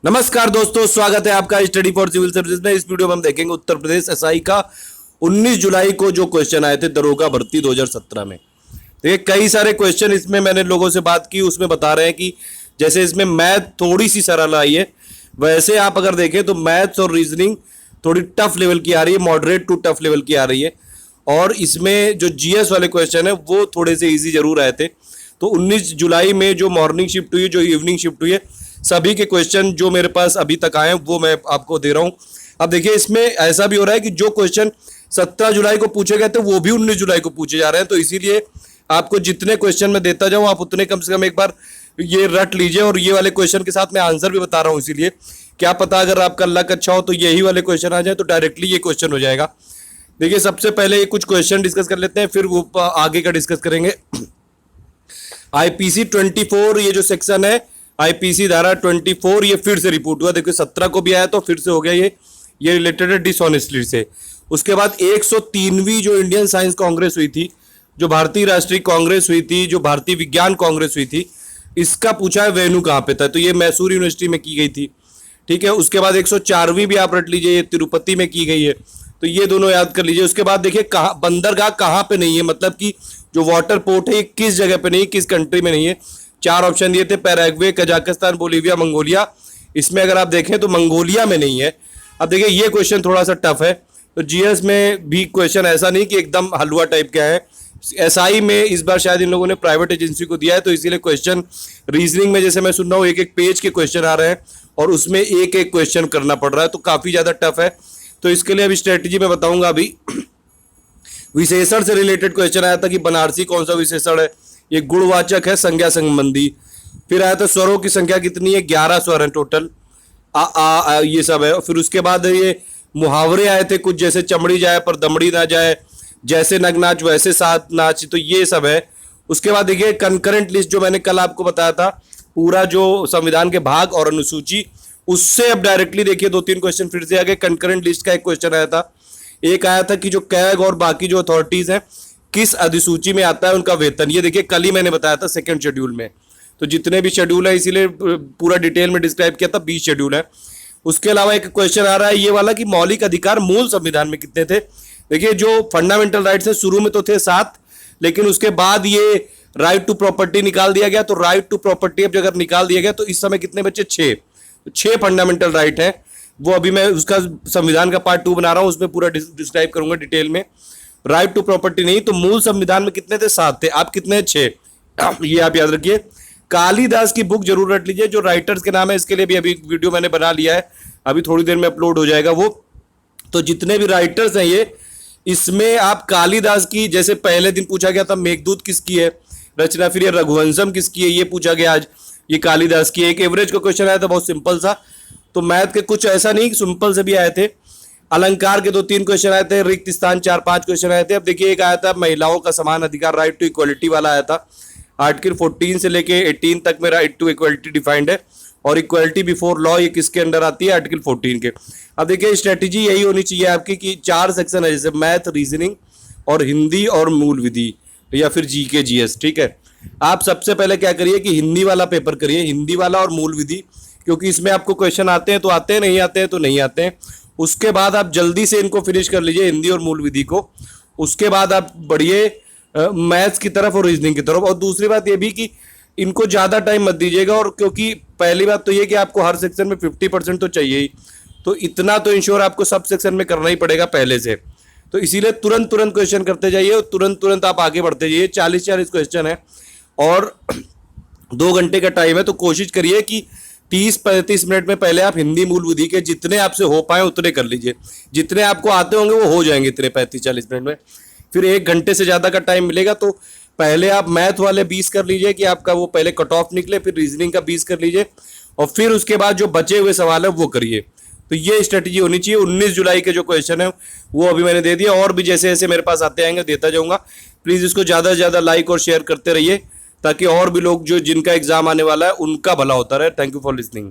नमस्कार दोस्तों, स्वागत है आपका स्टडी फॉर सिविल सर्विसेज में। इस वीडियो में हम देखेंगे उत्तर प्रदेश एसआई का 19 जुलाई को जो क्वेश्चन आए थे दरोगा भर्ती 2017 में। देखिए कई सारे क्वेश्चन इसमें मैंने लोगों से बात की, उसमें बता रहे हैं कि जैसे इसमें मैथ थोड़ी सी सरल आई है, वैसे आप अगर देखें तो मैथ्स और रीजनिंग थोड़ी टफ लेवल की आ रही है, मॉडरेट टू टफ लेवल की आ रही है। और इसमें जो जीएस वाले क्वेश्चन है वो थोड़े से ईजी जरूर आए थे। तो 19 जुलाई में जो मॉर्निंग शिफ्ट हुई है, जो इवनिंग शिफ्ट हुई है, सभी के क्वेश्चन जो मेरे पास अभी तक आए हैं वो मैं आपको दे रहा हूं। अब देखिए इसमें ऐसा भी हो रहा है कि जो क्वेश्चन 17 जुलाई को पूछे गए थे वो भी 19 जुलाई को पूछे जा रहे हैं। तो इसीलिए आपको जितने क्वेश्चन मैं देता जाऊं आप उतने कम से कम एक बार ये रट लीजिए। और ये वाले क्वेश्चन के साथ मैं आंसर भी बता रहा हूं, इसीलिए क्या पता अगर आपका लक अच्छा हो तो यही वाले क्वेश्चन आ जाए तो डायरेक्टली ये क्वेश्चन हो जाएगा। देखिए सबसे पहले कुछ क्वेश्चन डिस्कस कर लेते हैं, फिर वो आगे का डिस्कस करेंगे। आईपीसी 24 ये जो सेक्शन है, आईपीसी धारा 24 ये फिर से रिपोर्ट हुआ। देखिए 17 को भी आया तो फिर से हो गया ये रिलेटेड है डिसऑनेस्टली से। उसके बाद 103वीं जो इंडियन साइंस कांग्रेस हुई थी, जो भारतीय राष्ट्रीय कांग्रेस हुई थी, जो भारतीय विज्ञान कांग्रेस हुई थी, इसका पूछा है वेन्यू कहाँ पे था, तो ये मैसूर यूनिवर्सिटी में की गई थी। ठीक है, उसके बाद 104वीं भी आप रट लीजिए, ये तिरुपति में की गई है, तो ये दोनों याद कर लीजिए। उसके बाद देखिए कहाँ बंदरगाह कहाँ पे नहीं है, मतलब कि जो वाटर पोर्ट है ये किस जगह पे नहीं है, किस कंट्री में नहीं है। 4 ऑप्शन दिए थे, पैराग्वे, कजाकिस्तान, बोलीविया, मंगोलिया। इसमें अगर आप देखें तो मंगोलिया में नहीं है। अब देखिए ये क्वेश्चन थोड़ा सा टफ है, तो जीएस में भी क्वेश्चन ऐसा नहीं कि एकदम हलवा टाइप का है। एसआई में इस बार शायद इन लोगों ने प्राइवेट एजेंसी को दिया है, तो इसीलिए क्वेश्चन रीजनिंग में जैसे मैं सुन रहा हूँ एक एक पेज के क्वेश्चन आ रहे हैं और उसमें एक एक क्वेश्चन करना पड़ रहा है, तो काफी ज्यादा टफ है। तो इसके लिए अभी स्ट्रेटेजी में बताऊंगा। अभी विशेषण से रिलेटेड क्वेश्चन आया था कि बनारसी कौन सा विशेषण है, ये गुणवाचक है, संज्ञा संबंधी। फिर आया था स्वरों की संख्या कितनी है, 11 स्वर है टोटल, आ ये सब है। फिर उसके बाद ये मुहावरे आए थे कुछ, जैसे चमड़ी जाए पर दमड़ी ना जाए, जैसे नग नाच वैसे साथ नाच, तो ये सब है। उसके बाद देखिए कंकरेंट लिस्ट, जो मैंने कल आपको बताया था, पूरा जो संविधान के भाग और अनुसूची, उससे अब डायरेक्टली देखिए 2-3 क्वेश्चन फिर से आ गए। कंकरेंट लिस्ट का एक क्वेश्चन आया था, एक आया था कि जो कैग और बाकी जो अथॉरिटीज हैं किस अधिसूची में आता है उनका वेतन। ये देखिए कल ही मैंने बताया था सेकंड शेड्यूल में, तो जितने भी शेड्यूल है इसीलिए पूरा डिटेल में डिस्क्राइब किया था, 20 शेड्यूल है। उसके अलावा एक क्वेश्चन आ रहा है ये वाला कि मौलिक अधिकार मूल संविधान में कितने थे। देखिए जो फंडामेंटल राइट्स है शुरू में तो थे 7, लेकिन उसके बाद ये राइट टू प्रॉपर्टी निकाल दिया गया, तो राइट टू प्रॉपर्टी अब अगर निकाल दिया गया तो इस समय कितने बचे, 6 फंडामेंटल राइट है। वो अभी मैं उसका संविधान का पार्ट 2 बना रहा हूं, उसमें पूरा डिस्क्राइब करूंगा डिटेल में। राइट टू प्रॉपर्टी नहीं, तो मूल संविधान में कितने थे, 7 थे, आप कितने, 6। ये आप याद रखिए। कालिदास की बुक जरूर रट लीजिए, जो राइटर्स के नाम है, इसके लिए भी अभी वीडियो मैंने बना लिया है, अभी थोड़ी देर में अपलोड हो जाएगा वो। तो जितने भी राइटर्स हैं ये, इसमें आप कालिदास की, जैसे पहले दिन पूछा गया था मेघदूत किसकी है रचना, फिर ये रघुवंशम किसकी है ये पूछा गया आज, ये कालिदास की। एक एवरेज का क्वेश्चन आया था बहुत सिंपल सा, तो मैथ के कुछ ऐसा नहीं सिंपल से भी आए थे। अलंकार के 2-3 क्वेश्चन आए थे, रिक्त स्थान 4-5 क्वेश्चन आए थे। अब देखिए एक आया था महिलाओं का समान अधिकार, राइट टू इक्वलिटी वाला आया था। आर्टिकल 14 से लेके 18 तक में राइट टू इक्वलिटी डिफाइंड है, और इक्वलिटी बिफोर लॉ ये किसके अंडर आती है, आर्टिकल 14 के। अब देखिए स्ट्रेटेजी यही होनी चाहिए आपकी कि 4 सेक्शन है, जैसे मैथ, रीजनिंग और हिंदी और मूल विधि, या फिर जीके जीएस। ठीक है, आप सबसे पहले क्या करिए कि हिंदी वाला पेपर करिए, हिंदी वाला और मूल विधि, क्योंकि इसमें आपको क्वेश्चन आते हैं तो आते हैं, नहीं आते हैं तो नहीं आते हैं। उसके बाद आप जल्दी से इनको फिनिश कर लीजिए, हिंदी और मूल विधि को। उसके बाद आप बढ़िए मैथ्स की तरफ और रीजनिंग की तरफ। और दूसरी बात ये भी कि इनको ज़्यादा टाइम मत दीजिएगा, और क्योंकि पहली बात तो ये कि आपको हर सेक्शन में 50% तो चाहिए ही, तो इतना तो इंश्योर आपको सब सेक्शन में करना ही पड़ेगा पहले से। तो इसीलिए तुरंत क्वेश्चन करते जाइए और तुरंत आप आगे बढ़ते जाइए। 40 क्वेश्चन है और 2 घंटे का टाइम है, तो कोशिश करिए कि 30-35 मिनट में पहले आप हिंदी मूल विधि के जितने आपसे हो पाए उतने कर लीजिए। जितने आपको आते होंगे वो हो जाएंगे इतने 35-40 मिनट में। फिर 1 घंटे से ज़्यादा का टाइम मिलेगा, तो पहले आप मैथ वाले 20 कर लीजिए कि आपका वो पहले कट ऑफ निकले, फिर रीजनिंग का 20 कर लीजिए, और फिर उसके बाद जो बचे हुए सवाल है वो करिए। तो ये स्ट्रेटेजी होनी चाहिए। 19 जुलाई के जो क्वेश्चन है वो अभी मैंने दे दिया, और भी जैसे जैसे मेरे पास आते आएंगे देता जाऊँगा। प्लीज़ इसको ज़्यादा से ज़्यादा लाइक और शेयर करते रहिए, ताकि और भी लोग जो जिनका एग्जाम आने वाला है उनका भला होता रहे। Thank you for listening.